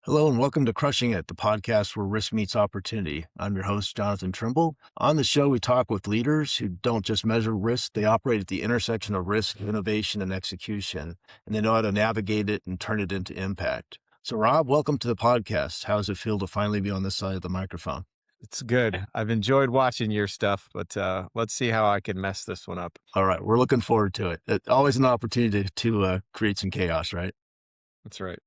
Hello and welcome to Crushing It, the podcast where risk meets opportunity. I'm your host, Jonathan Trimble. On the show, we talk with leaders who don't just measure risk, they operate at the intersection of risk, innovation, and execution, and they know how to navigate it and turn it into impact. So, Rob, welcome to the podcast. How does it feel to finally be on this side of the microphone? It's good. I've enjoyed watching your stuff, but let's see how I can mess this one up. All right, we're looking forward to it. Always an opportunity to create some chaos, right? That's right.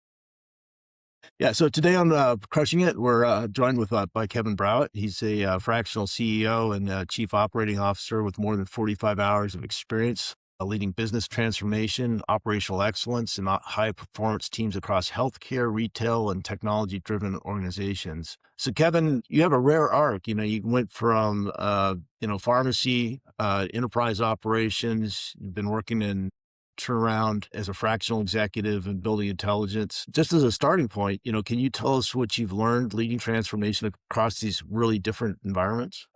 Yeah, so today on Crushing It, we're joined by Kevin Browett. He's a fractional CEO and Chief Operating Officer with more than 45 hours of experience leading business transformation, operational excellence, and high-performance teams across healthcare, retail, and technology-driven organizations. So, Kevin, you have a rare arc. You went from pharmacy, enterprise operations. You've been working in turnaround as a fractional executive and building intelligence. Just as a starting point, can you tell us what you've learned leading transformation across these really different environments?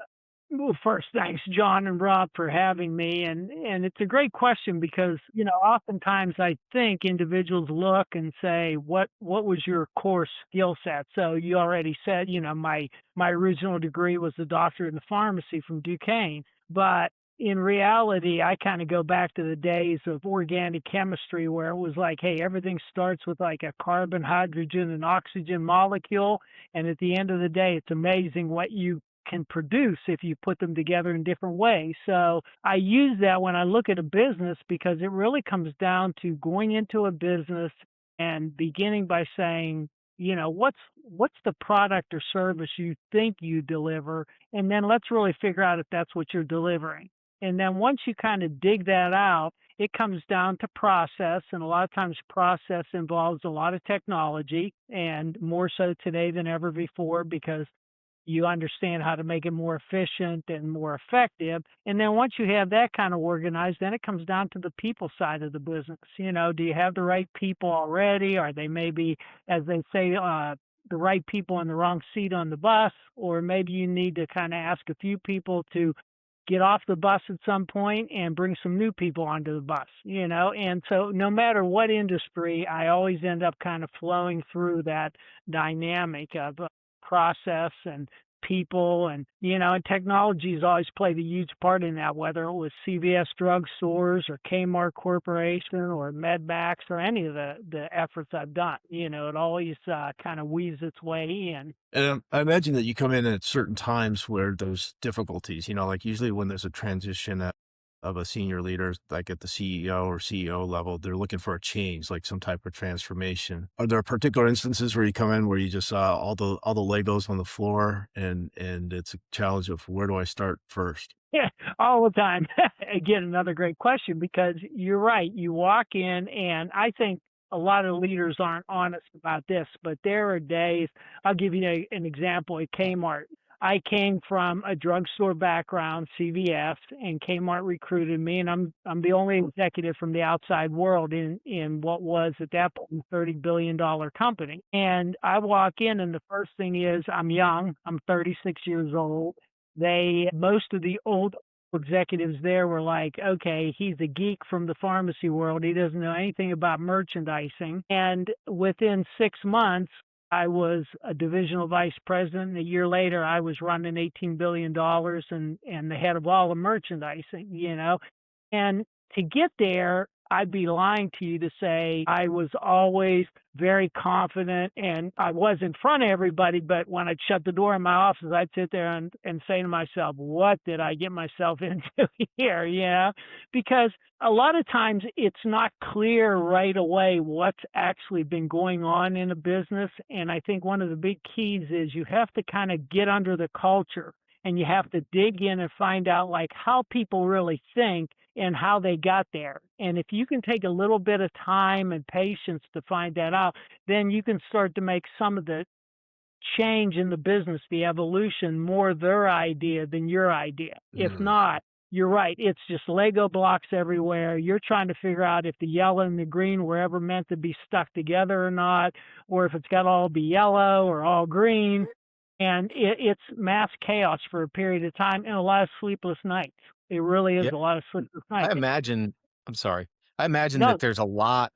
Well, first, thanks, John and Rob, for having me. And it's a great question because, oftentimes I think individuals look and say, what was your core skill set? So you already said, my original degree was a doctorate in pharmacy from Duquesne. But in reality, I kind of go back to the days of organic chemistry where it was like, hey, everything starts with like a carbon, hydrogen, and oxygen molecule. And at the end of the day, it's amazing what you can produce if you put them together in different ways. So I use that when I look at a business because it really comes down to going into a business and beginning by saying, what's the product or service you think you deliver, and then let's really figure out if that's what you're delivering. And then once you kind of dig that out, it comes down to process, and a lot of times process involves a lot of technology, and more so today than ever before because you understand how to make it more efficient and more effective. And then once you have that kind of organized, then it comes down to the people side of the business. Do you have the right people already? Are they maybe, as they say, the right people in the wrong seat on the bus? Or maybe you need to kind of ask a few people to get off the bus at some point and bring some new people onto the bus. And so no matter what industry, I always end up kind of flowing through that dynamic of process and people and technology has always played a huge part in that, whether it was CVS drugstores or Kmart Corporation or MedMax or any of the efforts I've done. It always kind of weaves its way in. And I imagine that you come in at certain times where there's difficulties, like usually when there's a transition of a senior leader, like at the CEO or CEO level, they're looking for a change, like some type of transformation. Are there particular instances where you come in where you just saw all the Legos on the floor and it's a challenge of where do I start first? Yeah, all the time. Again, another great question because you're right. You walk in, and I think a lot of leaders aren't honest about this, but there are days. I'll give you an example at Kmart. I came from a drugstore background, CVS, and Kmart recruited me, and I'm the only executive from the outside world in what was at that point a $30 billion company. And I walk in, and the first thing is I'm young. I'm 36 years old. Most of the old executives there were like, okay, he's a geek from the pharmacy world. He doesn't know anything about merchandising. And within 6 months, I was a divisional vice president. A year later, I was running $18 billion and the head of all the merchandising. And to get there, I'd be lying to you to say I was always very confident and I was in front of everybody, but when I'd shut the door in my office, I'd sit there and say to myself, what did I get myself into here? Because a lot of times it's not clear right away what's actually been going on in a business. And I think one of the big keys is you have to kind of get under the culture and you have to dig in and find out like how people really think and how they got there. And if you can take a little bit of time and patience to find that out, then you can start to make some of the change in the business, the evolution, more their idea than your idea. If not, you're right. It's just Lego blocks everywhere. You're trying to figure out if the yellow and the green were ever meant to be stuck together or not, or if it's got to all be yellow or all green. And it's mass chaos for a period of time and a lot of sleepless nights. It really is Yeah, a lot of sleepless I nights. imagine. I'm sorry. I imagine No, that there's a lot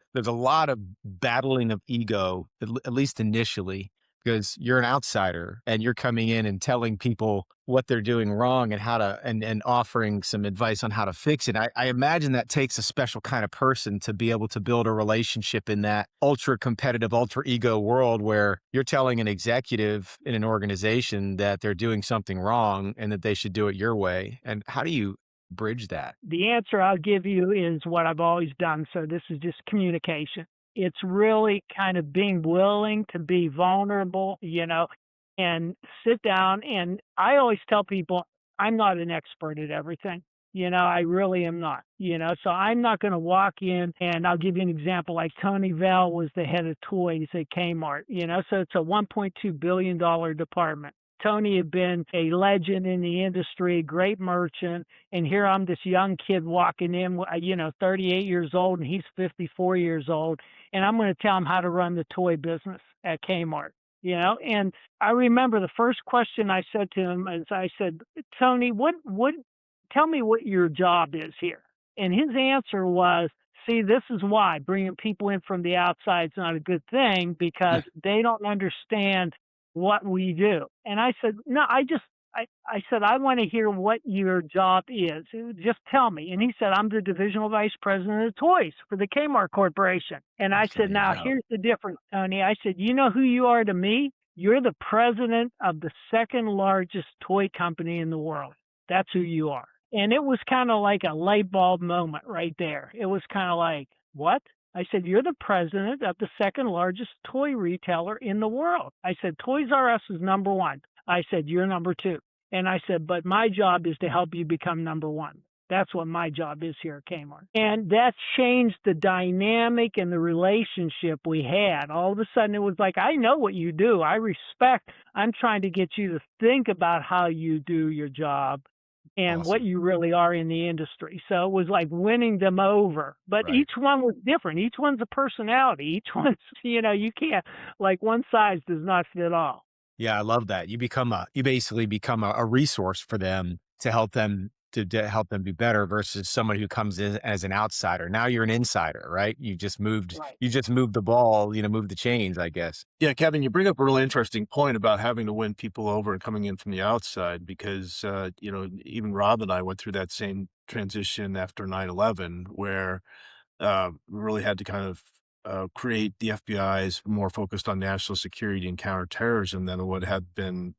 of battling of ego, at least initially, because you're an outsider and you're coming in and telling people what they're doing wrong and how to and offering some advice on how to fix it. I imagine that takes a special kind of person to be able to build a relationship in that ultra competitive, ultra ego world where you're telling an executive in an organization that they're doing something wrong and that they should do it your way. And how do you bridge that? the answer I'll give you is what I've always done. So this is just communication. It's really kind of being willing to be vulnerable, and sit down. And I always tell people I'm not an expert at everything. I really am not, so I'm not going to walk in, and I'll give you an example. Like Tony Vell was the head of toys at Kmart, so it's a $1.2 billion department. Tony had been a legend in the industry, great merchant. And here I'm this young kid walking in, 38 years old, and he's 54 years old. And I'm going to tell him how to run the toy business at Kmart, And I remember the first question I said to him is, I said, Tony, tell me what your job is here. And his answer was, see, this is why bringing people in from the outside is not a good thing, because they don't understand what we do. And I said, no, I said, I want to hear what your job is. Just tell me. And he said, I'm the divisional vice president of toys for the Kmart Corporation. And I said, now here's the difference, Tony. I said, you know who you are to me? You're the president of the second largest toy company in the world. That's who you are. And it was kind of like a light bulb moment right there. It was kind of like, what? I said, you're the president of the second largest toy retailer in the world. I said, Toys R Us is number one. I said, you're number two. And I said, but my job is to help you become number one. That's what my job is here at Kmart. And that changed the dynamic and the relationship we had. All of a sudden, it was like, I know what you do. I respect. I'm trying to get you to think about how you do your job and what you really are in the industry. So it was like winning them over. But each one was different. Each one's a personality. Each one's, you can't, like, one size does not fit all. Yeah, I love that. You basically become a resource for them to help them help them be better versus someone who comes in as an outsider. Now you're an insider, right? Right. You just moved the ball, moved the chains, I guess. Yeah, Kevin, you bring up a really interesting point about having to win people over and coming in from the outside because, even Rob and I went through that same transition after 9/11 where we really had to kind of create the FBI's more focused on national security and counterterrorism than what had been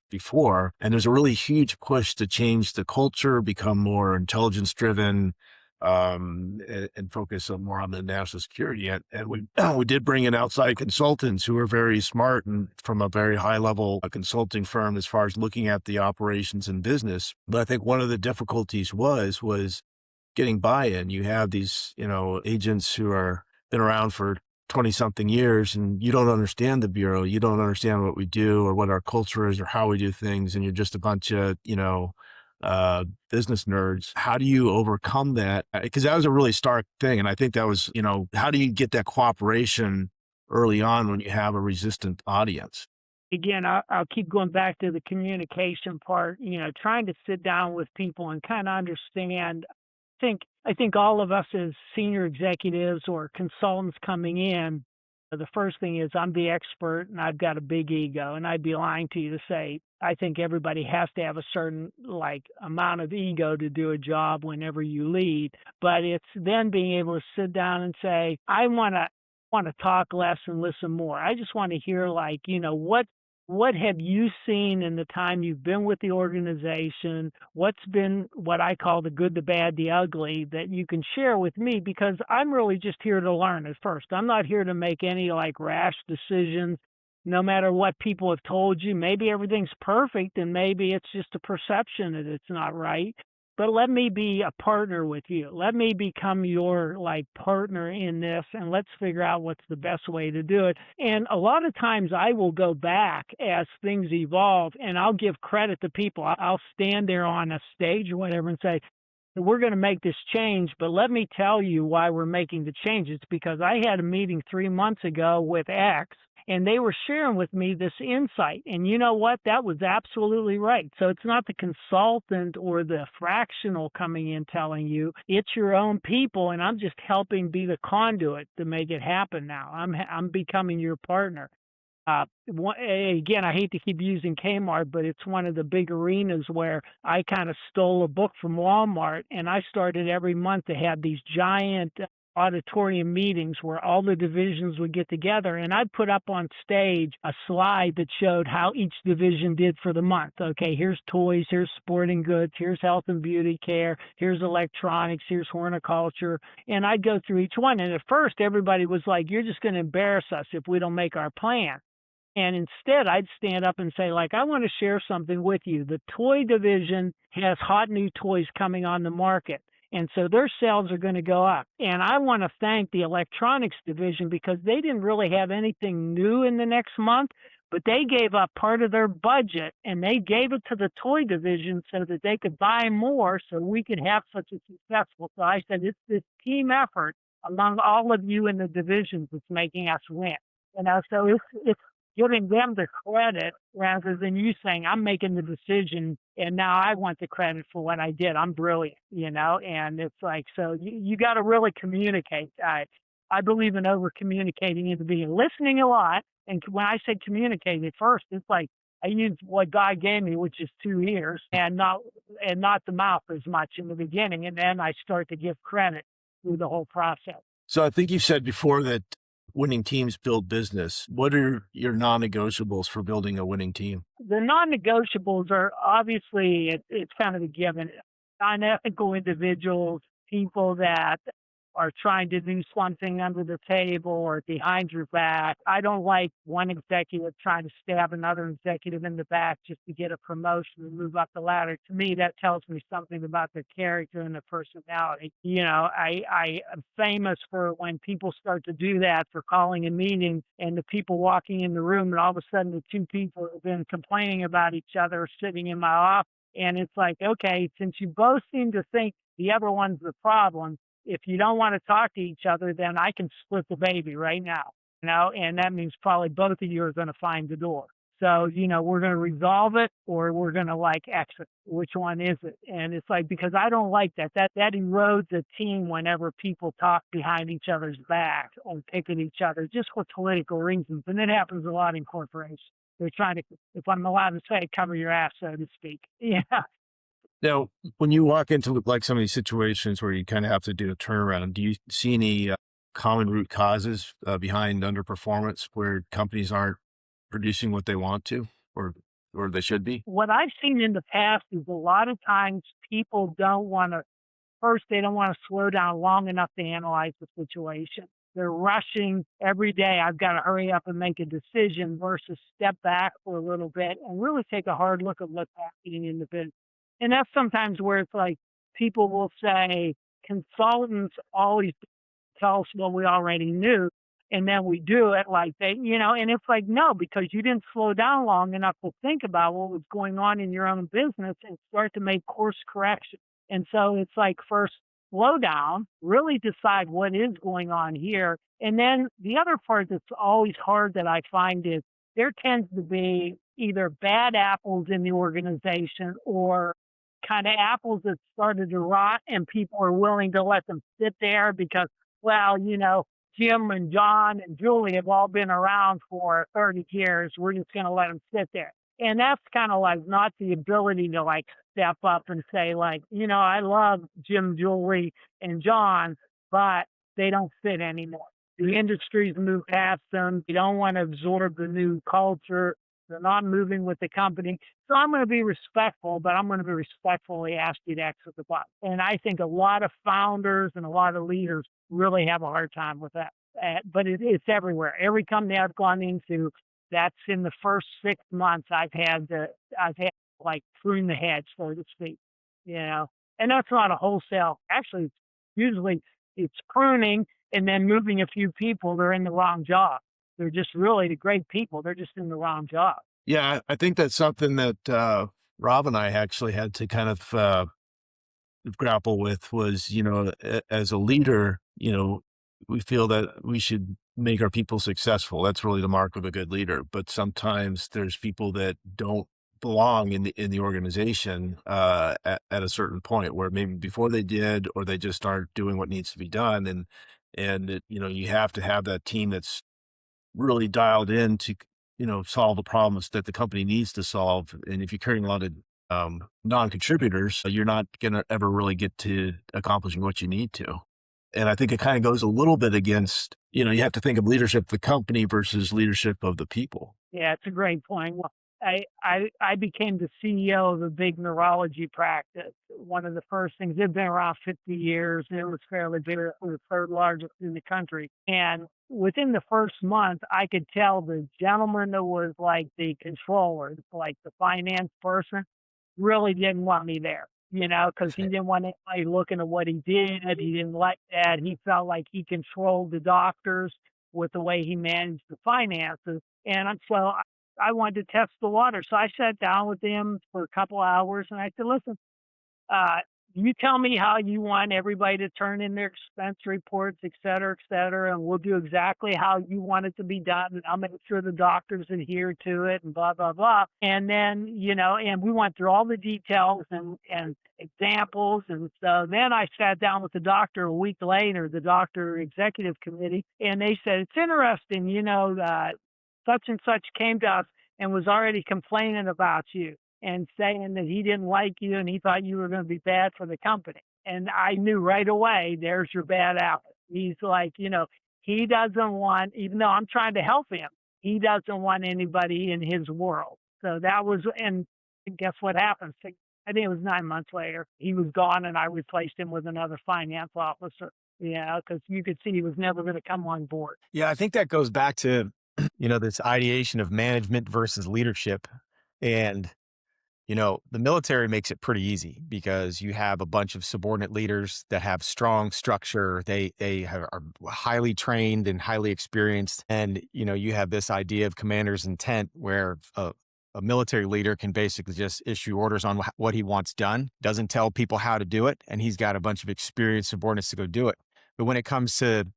before. And there's a really huge push to change the culture, become more intelligence driven, and focus more on the national security. And we did bring in outside consultants who are very smart and from a very high level consulting firm as far as looking at the operations and business. But I think one of the difficulties was getting buy-in. You have these, agents who are been around for 20 something years and you don't understand the Bureau. You don't understand what we do or what our culture is or how we do things. And you're just a bunch of, business nerds. How do you overcome that? Because that was a really stark thing. And I think that was, how do you get that cooperation early on when you have a resistant audience? Again, I'll keep going back to the communication part, trying to sit down with people and kind of understand. I think all of us as senior executives or consultants coming in, the first thing is I'm the expert and I've got a big ego. And I'd be lying to you to say I think everybody has to have a certain amount of ego to do a job whenever you lead. But it's then being able to sit down and say, I want to talk less and listen more. I just want to hear what have you seen in the time you've been with the organization? What's been what I call the good, the bad, the ugly that you can share with me? Because I'm really just here to learn at first. I'm not here to make any rash decisions, no matter what people have told you. Maybe everything's perfect and maybe it's just a perception that it's not right. But let me be a partner with you. Let me become your partner in this, and let's figure out what's the best way to do it. And a lot of times I will go back as things evolve and I'll give credit to people. I'll stand there on a stage or whatever and say, we're going to make this change, but let me tell you why we're making the change. It's because I had a meeting 3 months ago with X, and they were sharing with me this insight. And you know what? That was absolutely right. So it's not the consultant or the fractional coming in telling you, it's your own people, and I'm just helping be the conduit to make it happen now. I'm becoming your partner. Again, I hate to keep using Kmart, but it's one of the big arenas where I kind of stole a book from Walmart, and I started every month to have these giant auditorium meetings where all the divisions would get together, and I'd put up on stage a slide that showed how each division did for the month. Okay, here's toys, here's sporting goods, here's health and beauty care, here's electronics, here's horticulture, and I'd go through each one. And at first, everybody was like, "You're just going to embarrass us if we don't make our plan." And instead, I'd stand up and say, like, I want to share something with you. The toy division has hot new toys coming on the market. And so their sales are going to go up. And I want to thank the electronics division because they didn't really have anything new in the next month, but they gave up part of their budget and they gave it to the toy division so that they could buy more so we could have such a successful. So I said, it's this team effort among all of you in the divisions that's making us win. So it's giving them the credit rather than you saying, I'm making the decision and now I want the credit for what I did. I'm brilliant, and it's like, so you got to really communicate. I believe in over communicating in the beginning, listening a lot. And when I say communicate at first, it's like I use what God gave me, which is 2 ears and not the mouth as much in the beginning. And then I start to give credit through the whole process. So I think you said before that winning teams build business. What are your non-negotiables for building a winning team? The non-negotiables are obviously, it's kind of a given. Unethical individuals, people that are trying to do something under the table or behind your back. I don't like one executive trying to stab another executive in the back just to get a promotion and move up the ladder. To me, that tells me something about their character and their personality. I am famous for when people start to do that, for calling a meeting and the people walking in the room, and all of a sudden the two people who have been complaining about each other are sitting in my office. And it's like, okay, since you both seem to think the other one's the problem, if you don't want to talk to each other, then I can split the baby right now, and that means probably both of you are going to find the door. So, we're going to resolve it or we're going to exit. Which one is it? And it's like, because I don't like that. That erodes a team whenever people talk behind each other's back or pick at each other just for political reasons. And it happens a lot in corporations. They're trying to, if I'm allowed to say, cover your ass, so to speak. Yeah. Now, when you walk into some of these situations where you kind of have to do a turnaround, do you see any common root causes behind underperformance where companies aren't producing what they want to or they should be? What I've seen in the past is a lot of times people don't want to, first, they don't want to slow down long enough to analyze the situation. They're rushing every day. I've got to hurry up and make a decision versus step back for a little bit and really take a hard look at what's happening in the business. And that's sometimes where it's like people will say consultants always tell us what we already knew, and then we do it like they, and it's like, no, because you didn't slow down long enough to think about what was going on in your own business and start to make course correction. And so it's like, first, slow down, really decide what is going on here. And then the other part that's always hard that I find is there tends to be either bad apples in the organization or kind of apples that started to rot and people are willing to let them sit there because, well, Jim and John and Julie have all been around for 30 years. We're just going to let them sit there. And that's kind of not the ability to step up and say I love Jim, Julie, and John, but they don't fit anymore. The industry's moved past them. You don't want to absorb the new culture. They're not moving with the company. So I'm going to be respectful, but I'm going to be respectfully ask you to exit the box. And I think a lot of founders and a lot of leaders really have a hard time with that. But it's everywhere. Every company I've gone into, that's in the first 6 months I've had prune the hedge, so to speak, And that's not a wholesale. Actually, usually it's pruning and then moving a few people. They're in the wrong job. They're just really the great people. They're just in the wrong job. Yeah, I think that's something that Rob and I actually had to kind of grapple with was, as a leader, we feel that we should make our people successful. That's really the mark of a good leader. But sometimes there's people that don't belong in the organization at a certain point where maybe before they did, or they just aren't doing what needs to be done. And it, you have to have that team that's really dialed in to, solve the problems that the company needs to solve. And if you're carrying a lot of non-contributors, you're not going to ever really get to accomplishing what you need to. And I think it kind of goes a little bit against, you have to think of leadership of the company versus leadership of the people. Yeah, it's a great point. Well, I became the CEO of a big neurology practice. One of the first things, they've been around 50 years. It was fairly big. It was the third largest in the country. And within the first month, I could tell the gentleman that was like the controller, like the finance person, really didn't want me there, because he didn't want anybody looking at what he did. He didn't like that. He felt like he controlled the doctors with the way he managed the finances. And I wanted to test the water. So I sat down with him for a couple hours and I said, listen, you tell me how you want everybody to turn in their expense reports, et cetera, and we'll do exactly how you want it to be done. And I'll make sure the doctors adhere to it and blah, blah, blah. And then, and we went through all the details and examples. And so then I sat down with the doctor a week later, the doctor executive committee, and they said, it's interesting, such and such came to us and was already complaining about you and saying that he didn't like you and he thought you were going to be bad for the company. And I knew right away, there's your bad apple. He's like, he doesn't want, even though I'm trying to help him, he doesn't want anybody in his world. So that was, and guess what happened? I think it was 9 months later, he was gone and I replaced him with another finance officer, because you could see he was never going to come on board. Yeah, I think that goes back to, this ideation of management versus leadership. And the military makes it pretty easy because you have a bunch of subordinate leaders that have strong structure. Are highly trained and highly experienced. And, you have this idea of commander's intent where a military leader can basically just issue orders on what he wants done, doesn't tell people how to do it. And he's got a bunch of experienced subordinates to go do it. But when it comes to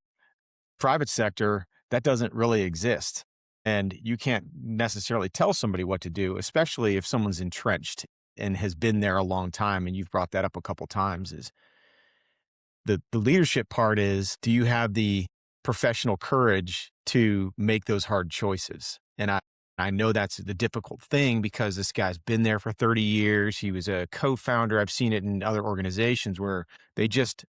private sector, that doesn't really exist. And you can't necessarily tell somebody what to do, especially if someone's entrenched and has been there a long time. And you've brought that up a couple times. Is the leadership part is, do you have the professional courage to make those hard choices? And I know that's the difficult thing because this guy's been there for 30 years. He was a co-founder. I've seen it in other organizations where they just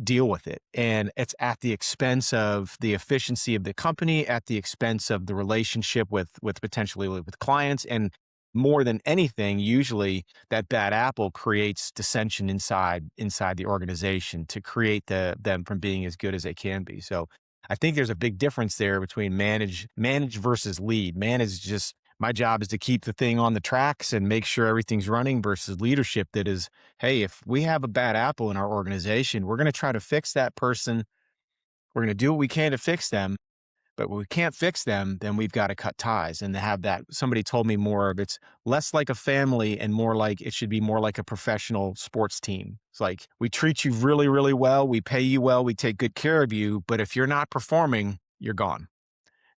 deal with it. And it's at the expense of the efficiency of the company, at the expense of the relationship with potentially with clients. And more than anything, usually that bad apple creates dissension inside the organization to create them from being as good as they can be. So I think there's a big difference there between manage versus lead. Manage just, my job is to keep the thing on the tracks and make sure everything's running, versus leadership that is, hey, if we have a bad apple in our organization, we're going to try to fix that person. We're going to do what we can to fix them. But when we can't fix them, then we've got to cut ties and have that. Somebody told me more of it's less like a family and more like, it should be more like a professional sports team. It's like, we treat you really, really well. We pay you well. We take good care of you. But if you're not performing, you're gone.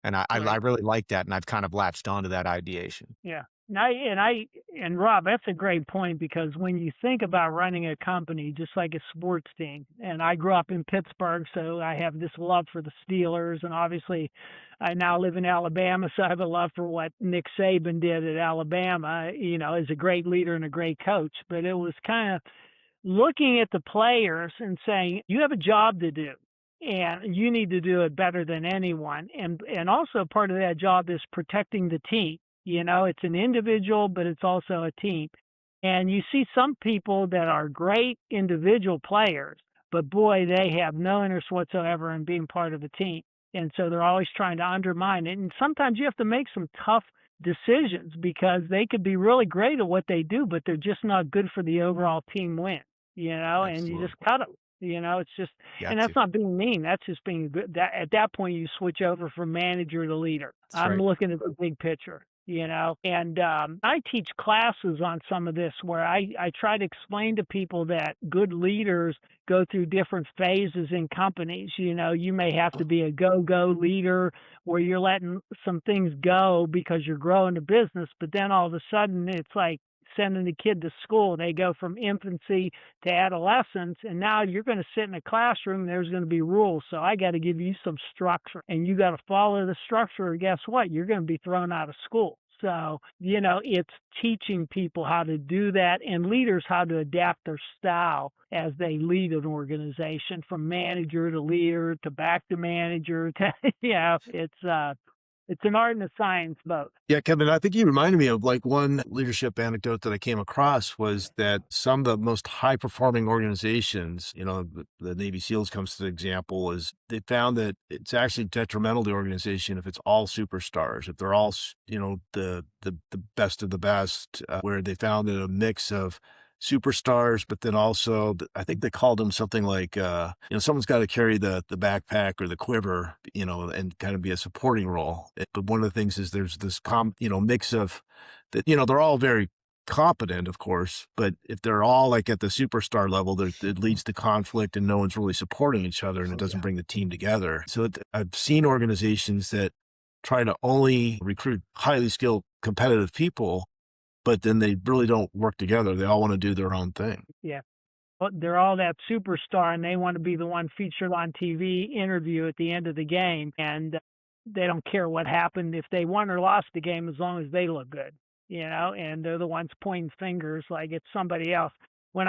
And I really like that. And I've kind of latched onto that ideation. Yeah. And Rob, that's a great point, because when you think about running a company, just like a sports team, and I grew up in Pittsburgh, so I have this love for the Steelers, and obviously I now live in Alabama, so I have a love for what Nick Saban did at Alabama, as a great leader and a great coach. But it was kind of looking at the players and saying, you have a job to do and you need to do it better than anyone. And also part of that job is protecting the team. It's an individual, but it's also a team. And you see some people that are great individual players, but boy, they have no interest whatsoever in being part of a team. And so they're always trying to undermine it. And sometimes you have to make some tough decisions because they could be really great at what they do, but they're just not good for the overall team win, and you just cut them. It's just, and that's not being mean. That's just being good. At that point, you switch over from manager to leader. I'm looking at the big picture. And I teach classes on some of this where I try to explain to people that good leaders go through different phases in companies. You may have to be a go-go leader where you're letting some things go because you're growing the business, but then all of a sudden it's like sending the kid to school. They go from infancy to adolescence, and now you're going to sit in a classroom and there's going to be rules. So I got to give you some structure, and you got to follow the structure, or guess what? You're going to be thrown out of school. So, it's teaching people how to do that and leaders how to adapt their style as they lead an organization from manager to leader to back to manager. It's an art and a science both. Yeah, Kevin, I think you reminded me of like one leadership anecdote that I came across was that some of the most high performing organizations, the Navy SEALs comes to the example, is they found that it's actually detrimental to the organization if it's all superstars, if they're all, the best of the best, where they found that a mix of superstars, but then also I think they called them something like, someone's got to carry the backpack or the quiver, and kind of be a supporting role. But one of the things is there's this mix of that, they're all very competent, of course, but if they're all like at the superstar level, it leads to conflict and no one's really supporting each other and it doesn't bring the team together. So I've seen organizations that try to only recruit highly skilled competitive people, but then they really don't work together. They all want to do their own thing. Yeah. Well, they're all that superstar and they want to be the one featured on TV interview at the end of the game. And they don't care what happened if they won or lost the game as long as they look good, and they're the ones pointing fingers like it's somebody else. When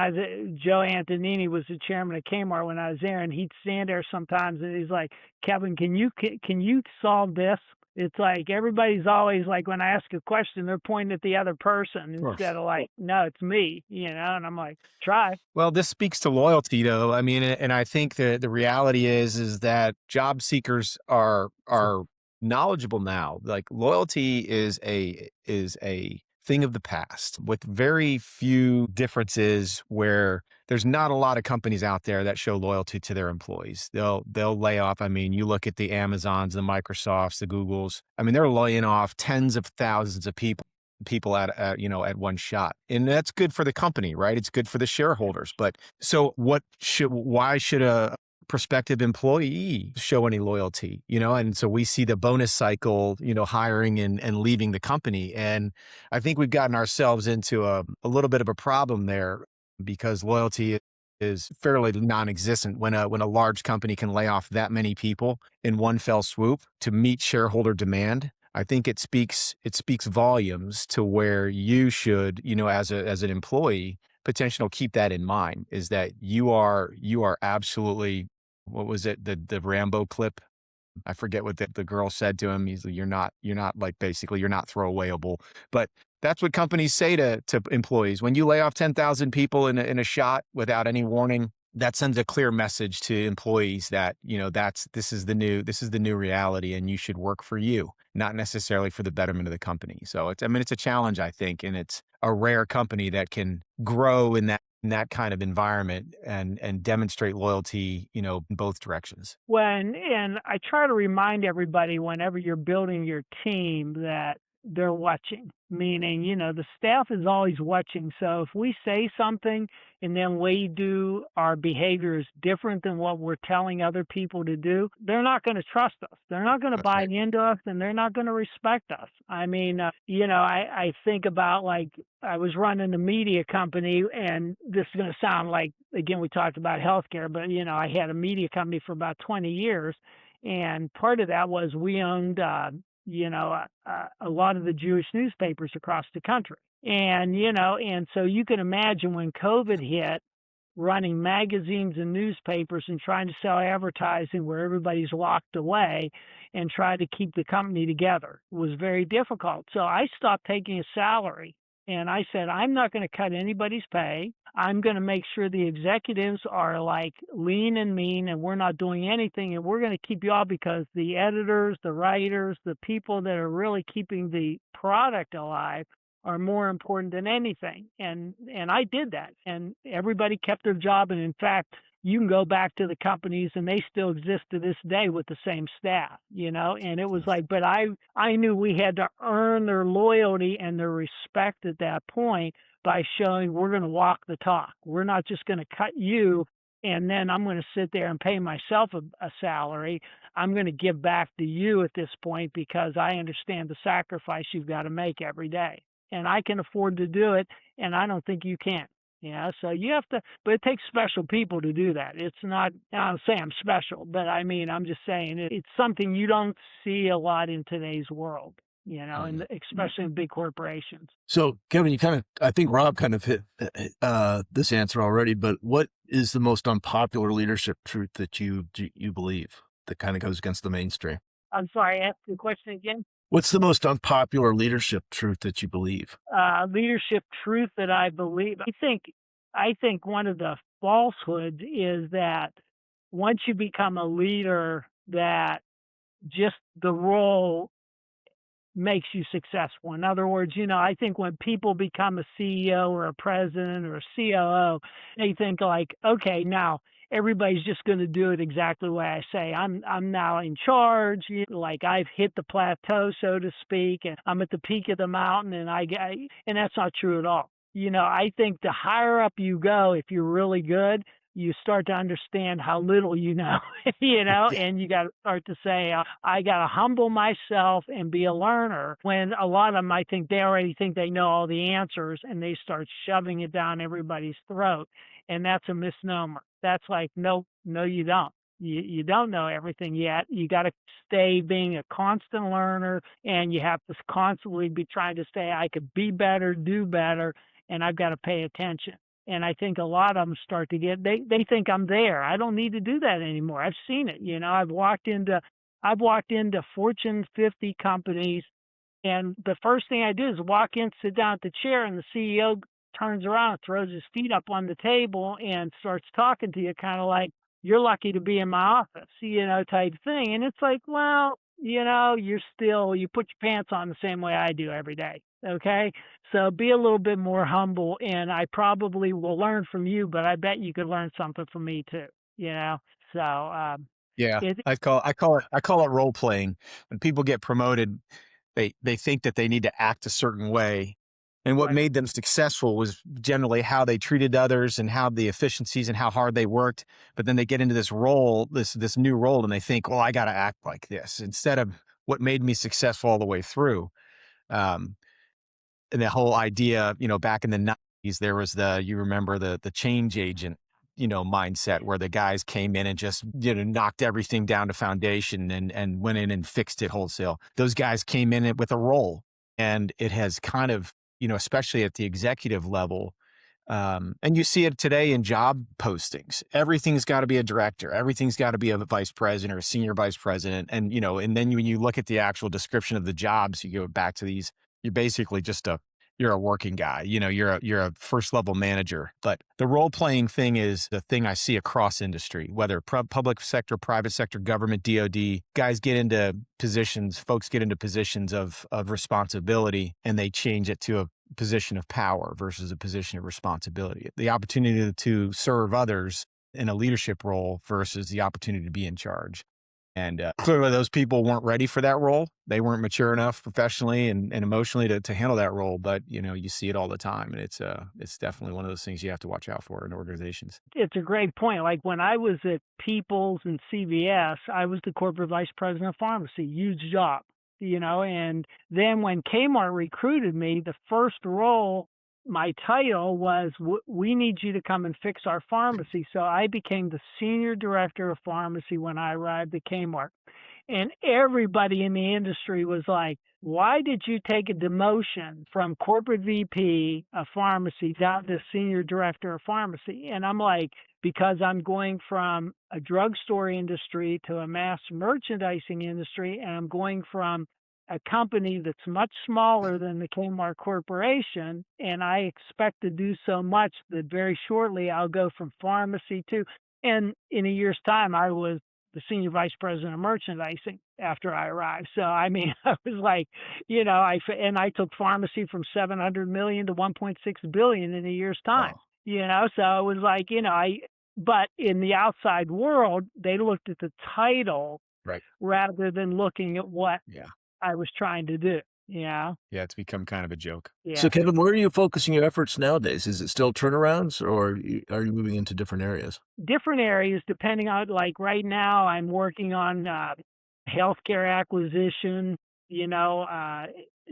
Joe Antonini was the chairman of Kmart when I was there, and he'd stand there sometimes and he's like, Kevin, can you solve this? It's like everybody's always like, when I ask a question, they're pointing at the other person instead of like, no, it's me, and I'm like, try. Well, this speaks to loyalty, though. I mean, and I think the reality is that job seekers are knowledgeable now. Like loyalty is a thing of the past with very few differences where there's not a lot of companies out there that show loyalty to their employees. They'll lay off. I mean, you look at the Amazons, the Microsofts, the Googles. I mean, they're laying off tens of thousands of people at one shot. And that's good for the company, right? It's good for the shareholders. But so why should a prospective employee show any loyalty, and so we see the bonus cycle, hiring and leaving the company. And I think we've gotten ourselves into a little bit of a problem there because loyalty is fairly non-existent when a large company can lay off that many people in one fell swoop to meet shareholder demand. I think it speaks volumes to where you should, as an employee, potentially keep that in mind, is that you are absolutely, what was it, the Rambo clip? I forget what the girl said to him. He's like, you're not like, basically you're not throwawayable. But that's what companies say to employees. When you lay off 10,000 people in a shot without any warning, that sends a clear message to employees that, this is the new reality and you should work for you, not necessarily for the betterment of the company. So it's a challenge, I think, and it's a rare company that can grow in that kind of environment and demonstrate loyalty, in both directions. And I try to remind everybody whenever you're building your team that they're watching, meaning, the staff is always watching. So if we say something and then we do, our behavior is different than what we're telling other people to do, they're not going to trust us. They're not going to buy into us and they're not going to respect us. I mean, I think about, like, I was running a media company, and this is going to sound like, again, we talked about healthcare, but, I had a media company for about 20 years. And part of that was we owned, a lot of the Jewish newspapers across the country. And so you can imagine when COVID hit, running magazines and newspapers and trying to sell advertising where everybody's locked away and try to keep the company together was very difficult. So I stopped taking a salary. And I said, I'm not going to cut anybody's pay. I'm going to make sure the executives are like lean and mean, and we're not doing anything. And we're going to keep you all, because the editors, the writers, the people that are really keeping the product alive are more important than anything. And I did that. And everybody kept their job. And in fact, you can go back to the companies and they still exist to this day with the same staff, and it was like, but I knew we had to earn their loyalty and their respect at that point by showing we're going to walk the talk. We're not just going to cut you and then I'm going to sit there and pay myself a salary. I'm going to give back to you at this point because I understand the sacrifice you've got to make every day. And I can afford to do it, and I don't think you can. So you have to, but it takes special people to do that. It's not, I don't say I'm special, but I mean, I'm just saying it's something you don't see a lot in today's world, and especially in big corporations. So, Kevin, I think Rob kind of hit this answer already, but what is the most unpopular leadership truth that you believe that kind of goes against the mainstream? I'm sorry, ask the question again. What's the most unpopular leadership truth that you believe? Leadership truth that I believe. I think one of the falsehoods is that once you become a leader, that just the role makes you successful. In other words, I think when people become a CEO or a president or a COO, they think like, okay, now everybody's just going to do it exactly the way I say. I'm now in charge. Like I've hit the plateau, so to speak, and I'm at the peak of the mountain, and and that's not true at all. I think the higher up you go, if you're really good, you start to understand how little you know, and you got to start to say, I got to humble myself and be a learner. When a lot of them, I think they already think they know all the answers and they start shoving it down everybody's throat. And that's a misnomer. That's like, no, you don't. You don't know everything yet. You got to stay being a constant learner, and you have to constantly be trying to say, I could be better, do better, and I've got to pay attention. And I think a lot of them start to get, they think I'm there. I don't need to do that anymore. I've seen it. I've walked into Fortune 50 companies, and the first thing I do is walk in, sit down at the chair, and the CEO turns around, throws his feet up on the table, and starts talking to you, kind of like, you're lucky to be in my office, type thing. And it's like, well, you put your pants on the same way I do every day. Okay. So be a little bit more humble, and I probably will learn from you, but I bet you could learn something from me too, So, Yeah, it, I call it role playing. When people get promoted, they think that they need to act a certain way. And what right. made them successful was generally how they treated others and how the efficiencies and how hard they worked. But then they get into this role, this new role, and they think, well, I got to act like this instead of what made me successful all the way through. Um, and the whole idea, back in the 90s, there was you remember the change agent, mindset where the guys came in and just, knocked everything down to foundation and went in and fixed it wholesale. Those guys came in it with a role, and it has kind of, especially at the executive level, and you see it today in job postings. Everything's got to be a director. Everything's got to be a vice president or a senior vice president. And, and then when you look at the actual description of the jobs, you go back to these, you're basically just you're a working guy, you're a first level manager. But the role playing thing is the thing I see across industry, whether public sector, private sector, government, DOD, guys get into positions, folks get into positions of responsibility, and they change it to a position of power versus a position of responsibility. The opportunity to serve others in a leadership role versus the opportunity to be in charge. And clearly those people weren't ready for that role. They weren't mature enough professionally and emotionally to handle that role. But, you see it all the time. And it's definitely one of those things you have to watch out for in organizations. It's a great point. Like when I was at Peoples and CVS, I was the corporate vice president of pharmacy, huge job, and then when Kmart recruited me, the first role, my title was, we need you to come and fix our pharmacy. So I became the senior director of pharmacy when I arrived at Kmart. And everybody in the industry was like, why did you take a demotion from corporate VP of pharmacy down to senior director of pharmacy? And I'm like, because I'm going from a drugstore industry to a mass merchandising industry, and I'm going from a company that's much smaller than the Kmart Corporation, and I expect to do so much that very shortly I'll go from pharmacy to, and in a year's time, I was the senior vice president of merchandising after I arrived. So, I mean, I was like, I took pharmacy from 700 million to 1.6 billion in a year's time, Wow. so it was like, But in the outside world, they looked at the title Right. rather than looking at what Yeah. I was trying to do. Yeah. Yeah. It's become kind of a joke. So, Yeah. Kevin, where are you focusing your efforts nowadays? Is it still turnarounds, or are you moving into different areas? Different areas depending on, like, right now I'm working on healthcare acquisition, you know,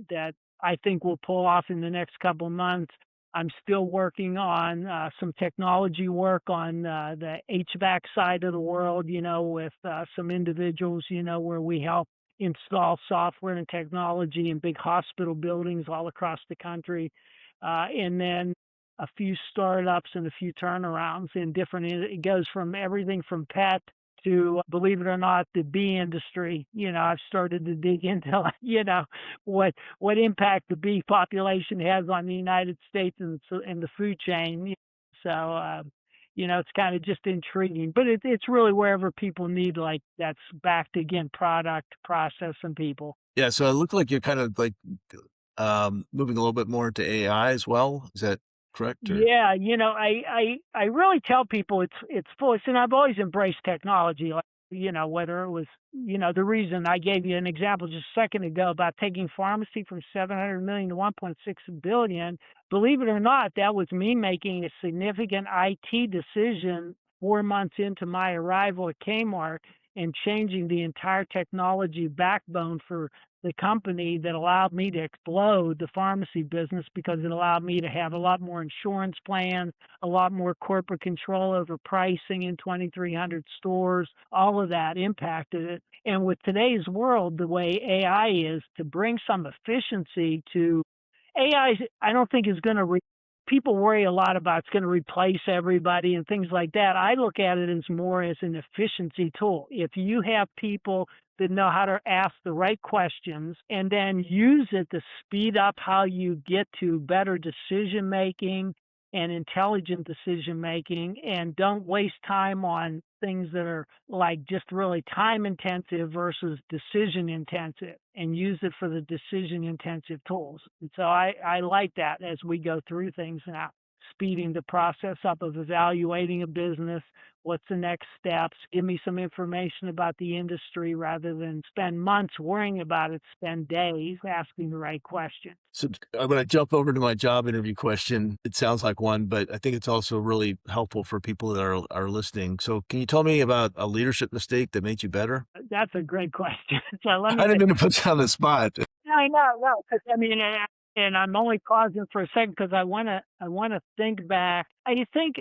that I think will pull off in the next couple of months. I'm still working on some technology work on the HVAC side of the world, with some individuals, where we help install software and technology in big hospital buildings all across the country. And then a few startups and a few turnarounds in different, it goes from everything from pet to, believe it or not, the bee industry. I've started to dig into, what impact the bee population has on the United States and the food chain. So, it's kind of just intriguing, but it's really wherever people need, like, that's back to, again, product, process, and people. Yeah, so it looked like you're kind of like moving a little bit more into AI as well. Is that correct? Or Yeah, I really tell people it's foolish, and I've always embraced technology. Like, whether it was, the reason I gave you an example just a second ago about taking pharmacy from 700 million to 1.6 billion. Believe it or not, that was me making a significant IT decision 4 months into my arrival at Kmart and changing the entire technology backbone for the company that allowed me to explode the pharmacy business because it allowed me to have a lot more insurance plans, a lot more corporate control over pricing in 2,300 stores. All of that impacted it. And with today's world, the way AI is, to bring some efficiency to AI, I don't think is going to. People worry a lot about it's going to replace everybody and things like that. I look at it as more as an efficiency tool. If you have people that know how to ask the right questions and then use it to speed up how you get to better decision making and intelligent decision making, and don't waste time on things that are like just really time intensive versus decision intensive, and use it for the decision intensive tools. And so I like that as we go through things now, speeding the process up of evaluating a business. What's the next steps? Give me some information about the industry rather than spend months worrying about it, spend days asking the right questions. so I'm going to jump over to my job interview question. It sounds like one, but I think it's also really helpful for people that are listening. So, can you tell me about a leadership mistake that made you better? That's a great question. So let I me didn't think. mean to put you on the spot. No, no, because I mean, and I'm only pausing for a second because I wanna think back. I think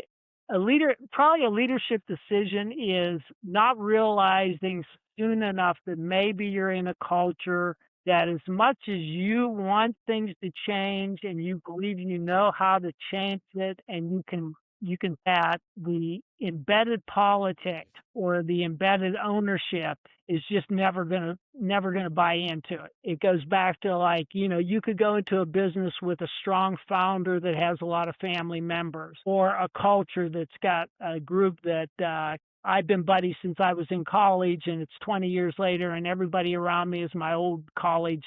probably a leadership decision is not realizing soon enough that maybe you're in a culture that, as much as you want things to change and you believe you know how to change it, and you can that the embedded politics or the embedded ownership is just never gonna buy into it. It goes back to, like, you could go into a business with a strong founder that has a lot of family members, or a culture that's got a group that I've been buddies since I was in college, and it's 20 years later, and everybody around me is my old college,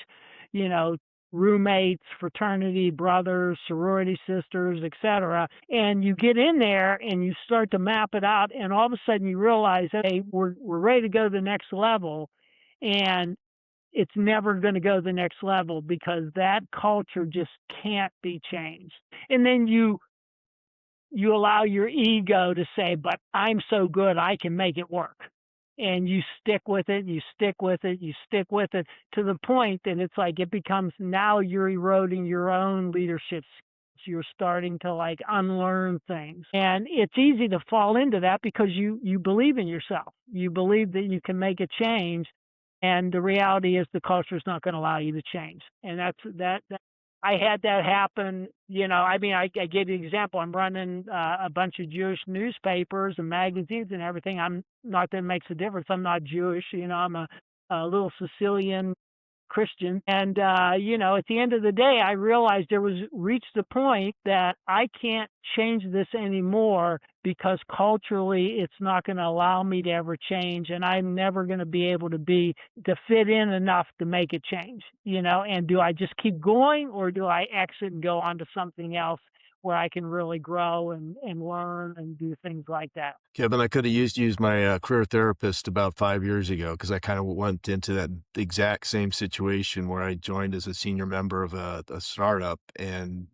you know, roommates, fraternity brothers, sorority sisters, etc. And you get in there and you start to map it out, and all of a sudden you realize, hey, we're ready to go to the next level, and it's never going to go to the next level because that culture just can't be changed. And then you allow your ego to say, but I'm so good, I can make it work. And you stick with it, you stick with it, you stick with it, to the point that it's like it becomes, now you're eroding your own leadership skills. You're starting to, like, unlearn things. And it's easy to fall into that because you believe in yourself. You believe that you can make a change. And the reality is the culture is not going to allow you to change. And that I had that happen. I mean, I gave you an example. I'm running a bunch of Jewish newspapers and magazines and everything. I'm not that it makes a difference. I'm not Jewish. I'm a little Sicilian Christian. And, at the end of the day, I realized there was reached the point that I can't change this anymore because culturally it's not going to allow me to ever change. And I'm never going to be able to fit in enough to make a change, and do I just keep going, or do I exit and go on to something else where I can really grow and learn and do things like that. Kevin, I could have used you as my career therapist about 5 years ago because I kind of went into that exact same situation where I joined as a senior member of a startup and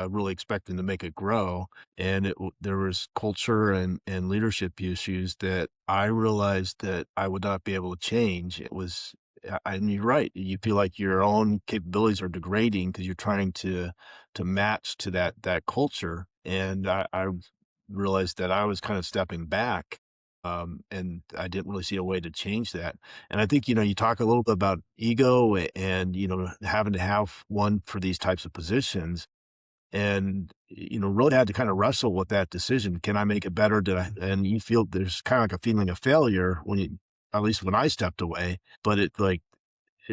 really expecting to make it grow. And there was culture and leadership issues that I realized that I would not be able to change. It was, and you're right. You feel like your own capabilities are degrading because you're trying to match to that culture. And I realized that I was kind of stepping back, and I didn't really see a way to change that. And I think, you talk a little bit about ego and, having to have one for these types of positions and, really had to kind of wrestle with that decision. Can I make it better? And you feel there's kind of like a feeling of failure at least when I stepped away, but it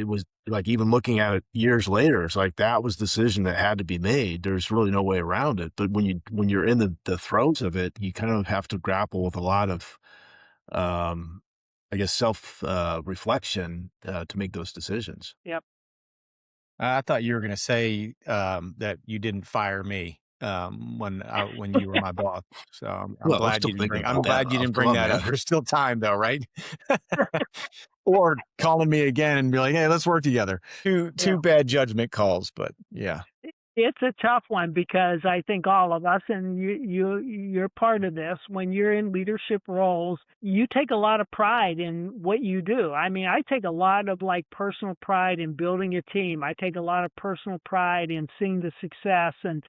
was like even looking at it years later, it's like that was the decision that had to be made. There's really no way around it. But when you're in the throes of it, you kind of have to grapple with a lot of um I guess self reflection to make those decisions. Yep. I thought you were going to say that you didn't fire me when you were my boss. So I'm Well, I'm glad still you didn't thinking bring. I'm about that, glad you Rob. didn't Come bring on, that man. up. There's still time though, right? Or calling me again and be like, "Hey, let's work together." Two Yeah. bad judgment calls, but yeah. It's a tough one because I think all of us, and you're part of this, when you're in leadership roles, you take a lot of pride in what you do. I mean, I take a lot of like personal pride in building a team. I take a lot of personal pride in seeing the success and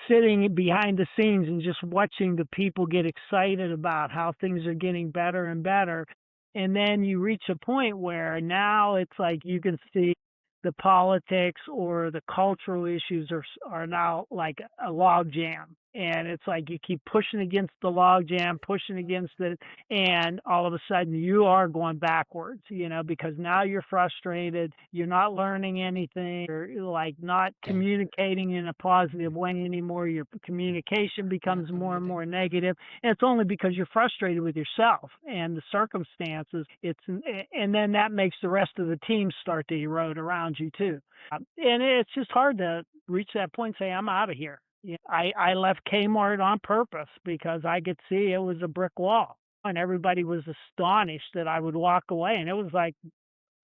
sitting behind the scenes and just watching the people get excited about how things are getting better and better. And then you reach a point where now it's like you can see the politics or the cultural issues are now like a log jam, and it's like you keep pushing against the log jam, pushing against it, and all of a sudden you are going backwards, because now you're frustrated, you're not learning anything, you're like not communicating in a positive way anymore, your communication becomes more and more negative, and it's only because you're frustrated with yourself and the circumstances. And then that makes the rest of the team start to erode around you too. And it's just hard to reach that point and say, I'm out of here. I left Kmart on purpose because I could see it was a brick wall. And everybody was astonished that I would walk away. And it was like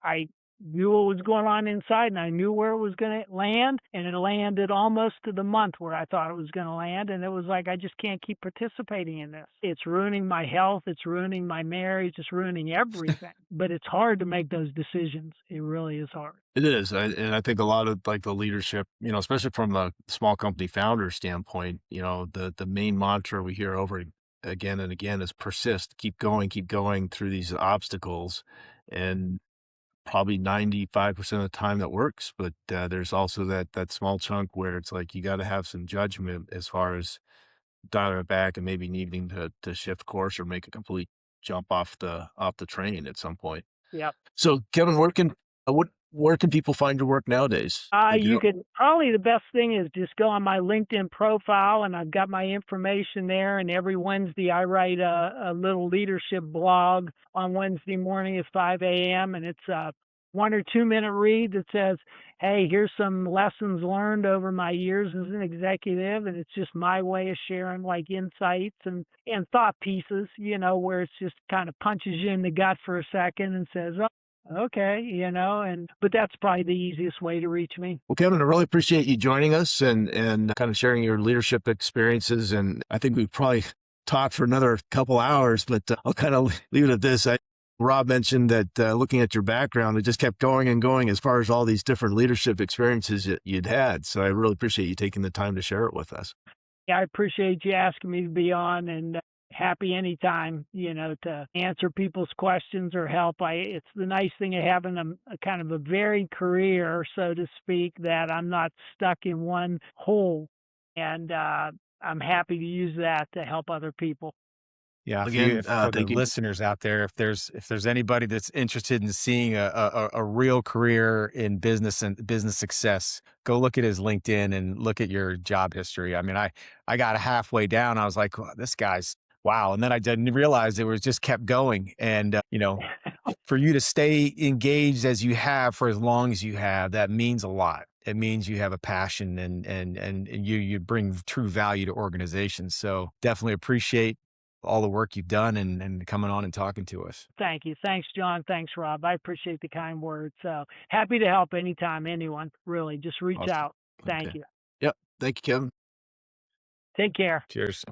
I knew what was going on inside and I knew where it was going to land. And it landed almost to the month where I thought it was going to land. And it was like, I just can't keep participating in this. It's ruining my health. It's ruining my marriage. It's ruining everything. But it's hard to make those decisions. It really is hard. It is, and I think a lot of like the leadership, especially from a small company founder standpoint, the main mantra we hear over again and again is persist, keep going through these obstacles, and probably 95% of the time that works. But there's also that small chunk where it's like you got to have some judgment as far as dialing it back and maybe needing to shift course or make a complete jump off the train at some point. Yep. So, Kevin, where can people find your work nowadays? You could probably, the best thing is just go on my LinkedIn profile, and I've got my information there. And every Wednesday, I write a little leadership blog on Wednesday morning at 5 a.m. And it's a 1 or 2 minute read that says, hey, here's some lessons learned over my years as an executive. And it's just my way of sharing like insights and thought pieces, where it's just kind of punches you in the gut for a second and says, oh, okay, but that's probably the easiest way to reach me. Well, Kevin, I really appreciate you joining us and kind of sharing your leadership experiences. And I think we probably talked for another couple hours, but I'll kind of leave it at this. Rob mentioned that looking at your background, it just kept going and going as far as all these different leadership experiences you'd had. So I really appreciate you taking the time to share it with us. Yeah, I appreciate you asking me to be on, and happy anytime, to answer people's questions or help. It's the nice thing of having a kind of a varied career, so to speak, that I'm not stuck in one hole. And I'm happy to use that to help other people. Yeah, Again, for the thank you. listeners out there, if there's anybody that's interested in seeing a real career in business and business success, go look at his LinkedIn and look at your job history. I mean, I got halfway down, I was like, "Wow, this guy's wow," and then I didn't realize it was just kept going. And for you to stay engaged as you have for as long as you have, that means a lot. it means you have a passion and you bring true value to organizations. So definitely appreciate all the work you've done and coming on and talking to us. Thank you. Thanks, John. Thanks, Rob. I appreciate the kind words. So happy to help anytime, anyone. Really, just reach Awesome. out. Thank Okay. you. Yep. Thank you, Kevin. Take care. Cheers.